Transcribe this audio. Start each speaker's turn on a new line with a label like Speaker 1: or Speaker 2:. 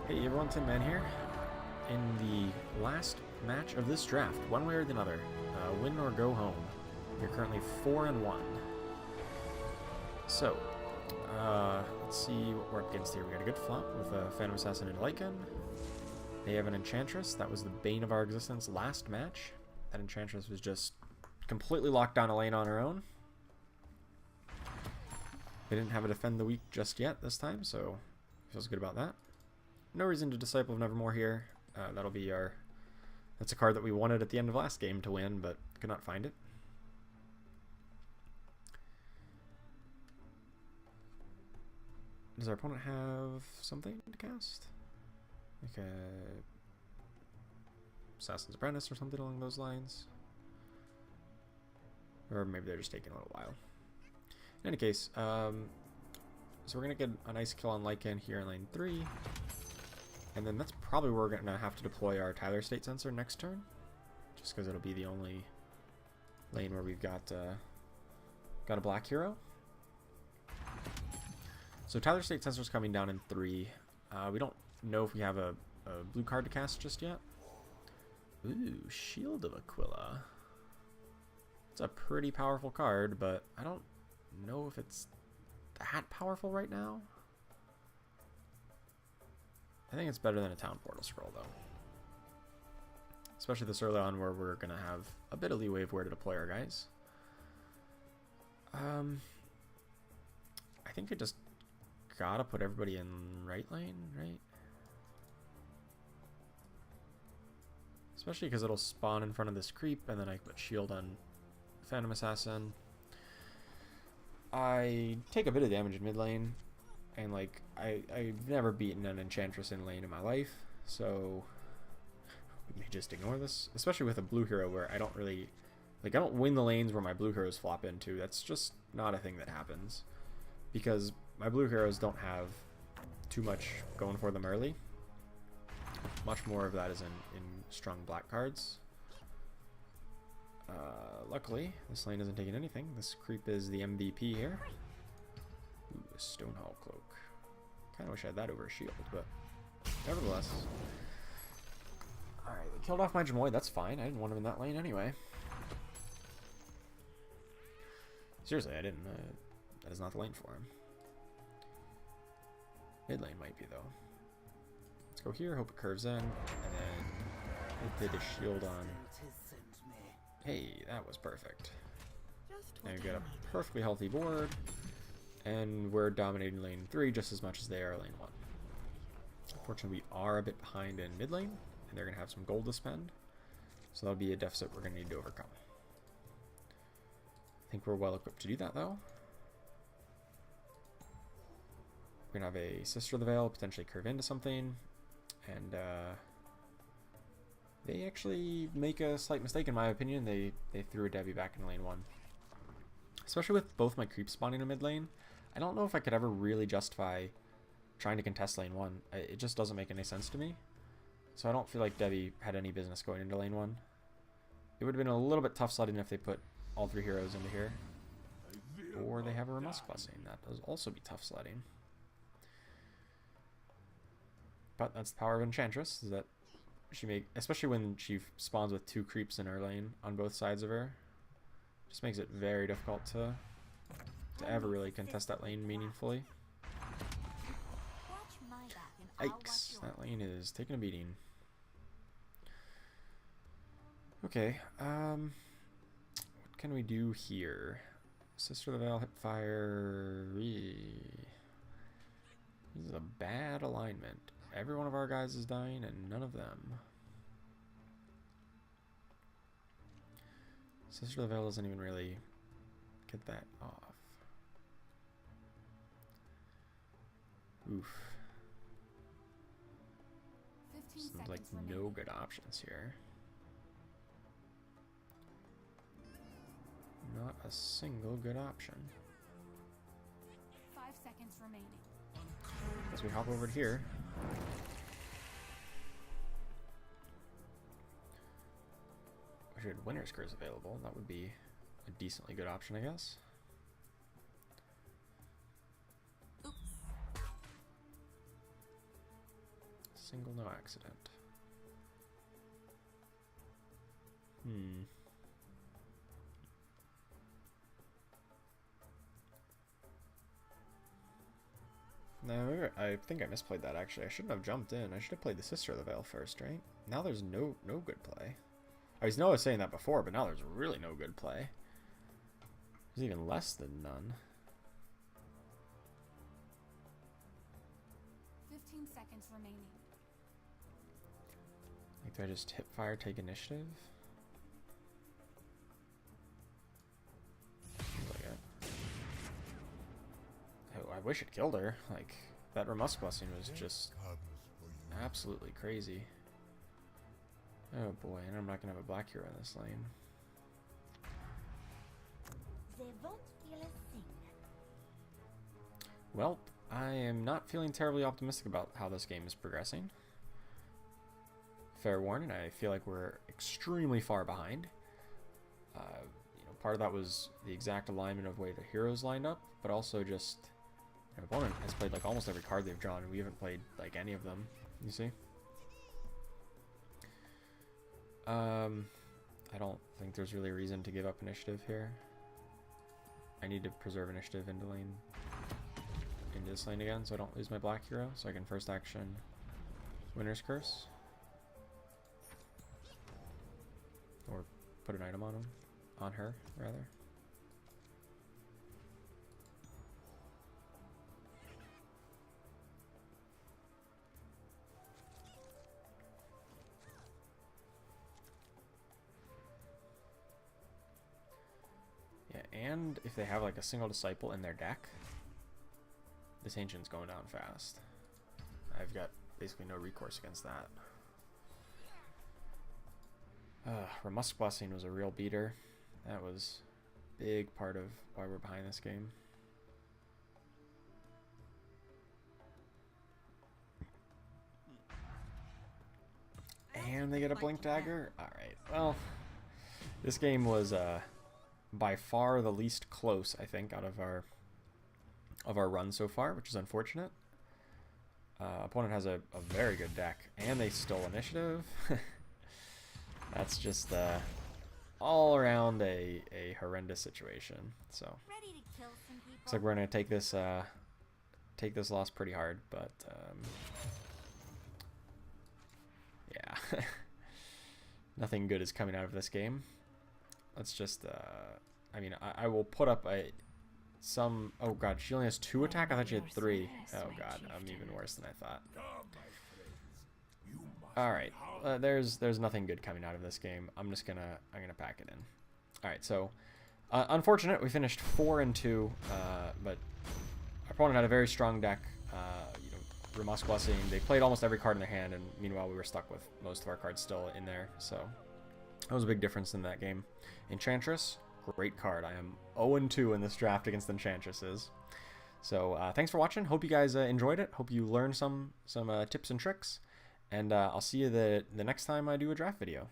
Speaker 1: Hey everyone, Tin Man here. In the last match of this draft, one way or the other, win or go home. You're currently 4-1. So, let's see what we're up against here. We got a good flop with a Phantom Assassin and Lycan. They have an Enchantress. That was the bane of our existence last match. That Enchantress was just completely locked down a lane on her own. They didn't have a defend the weak just yet this time, so feels good about that. No reason to Disciple of Nevermore here. That'll be our... That's a card that we wanted at the end of last game to win, but could not find it. Does our opponent have something to cast? Like a Assassin's Apprentice or something along those lines? Or maybe they're just taking a little while. In any case, so we're going to get a nice kill on Lycan here in lane 3. And then that's probably where we're going to have to deploy our Tyler State Sensor next turn. Just because it'll be the only lane where we've got a black hero. So Tyler State Sensor's coming down in 3. We don't know if we have a blue card to cast just yet. Ooh, Shield of Aquila. It's a pretty powerful card, but I don't know if it's that powerful right now. I think it's better than a Town Portal Scroll, though. Especially this early on where we're going to have a bit of leeway of where to deploy our guys. I think I just gotta put everybody in right lane, right? Especially because it'll spawn in front of this creep, and then I put shield on Phantom Assassin. I take a bit of damage in mid lane, and like I've never beaten an Enchantress in lane in my life, so we may just ignore this. Especially with a blue hero where I don't really I don't win the lanes where my blue heroes flop into. That's just not a thing that happens, because my blue heroes don't have too much going for them early. Much more of that is in strong black cards. Luckily, this lane isn't taking anything. This creep is the MVP here. Ooh, a Stonehall Cloak. Kind of wish I had that over a shield, but nevertheless. Alright, they killed off my Jamoy. That's fine. I didn't want him in that lane anyway. Seriously, I didn't. That is not the lane for him. Mid lane might be, though. Let's go here, hope it curves in, and then it did a shield on. Hey, that was perfect. Now we've got a perfectly healthy board, and we're dominating lane 3 just as much as they are lane 1. Unfortunately, we are a bit behind in mid lane, and they're going to have some gold to spend, so that'll be a deficit we're going to need to overcome. I think we're well equipped to do that, though. We're going to have a Sister of the Veil potentially curve into something, and they actually make a slight mistake in my opinion. They threw a Debbie back in lane 1. Especially with both my creeps spawning in mid lane, I don't know if I could ever really justify trying to contest lane 1. It just doesn't make any sense to me. So I don't feel like Debbie had any business going into lane 1. It would have been a little bit tough sledding if they put all 3 heroes into here. Or they have a Remusk Blessing. That does also be tough sledding. But that's the power of Enchantress, is that she especially when she spawns with 2 creeps in her lane on both sides of her, just makes it very difficult to ever really contest that lane meaningfully. Yikes, that lane is taking a beating. Okay, what can we do here? Sister of the Veil, Hipfire. This is a bad alignment. Every one of our guys is dying, and none of them. Sister of the Veil doesn't even really get that off. Oof. Seems like no good options here. Not a single good option.
Speaker 2: 5 seconds remaining.
Speaker 1: As we hop over to here. Wish we had Winter's Curse available. That would be a decently good option, I guess. Single, no accident. No, I think I misplayed that actually. I shouldn't have jumped in. I should have played the Sister of the Veil first, right? Now there's no good play. I was saying that before, but now there's really no good play. There's even less than none.
Speaker 2: 15 seconds remaining.
Speaker 1: Like, do I just hip fire, take initiative? Like I wish it killed her. Like, that Ramusk Blessing was just absolutely crazy. Oh boy, and I'm not gonna have a black hero in this lane. Well, I am not feeling terribly optimistic about how this game is progressing. Fair warning, I feel like we're extremely far behind. You know, part of that was the exact alignment of the way the heroes lined up, but also just our opponent has played like almost every card they've drawn, and we haven't played like any of them. You see? I don't think there's really a reason to give up initiative here. I need to preserve initiative into this lane again, so I don't lose my black hero, so I can first action Winter's Curse. Or put an item on him. On her, rather. Yeah, and if they have like a single disciple in their deck, this Ancient's going down fast. I've got basically no recourse against that. Ramusk Blessing was a real beater. That was a big part of why we're behind this game. And they get a Blink Dagger? Alright, well, this game was by far the least close, I think, out of our run so far, which is unfortunate. Opponent has a very good deck, and they stole initiative. That's just all around a horrendous situation. So looks like we're gonna take this loss pretty hard, but yeah, nothing good is coming out of this game. Let's just I mean, I will put up some. Oh god, she only has 2 attack. I thought she had 3. Oh god, I'm even worse than I thought. All right, there's nothing good coming out of this game. I'm gonna pack it in. All right, so unfortunate, we finished 4-2, but our opponent had a very strong deck. You know, Ramusk Blessing. They played almost every card in their hand, and meanwhile we were stuck with most of our cards still in there. So that was a big difference in that game. Enchantress, great card. I am 0-2 in this draft against Enchantresses. So thanks for watching. Hope you guys enjoyed it. Hope you learned some tips and tricks. And I'll see you the next time I do a draft video.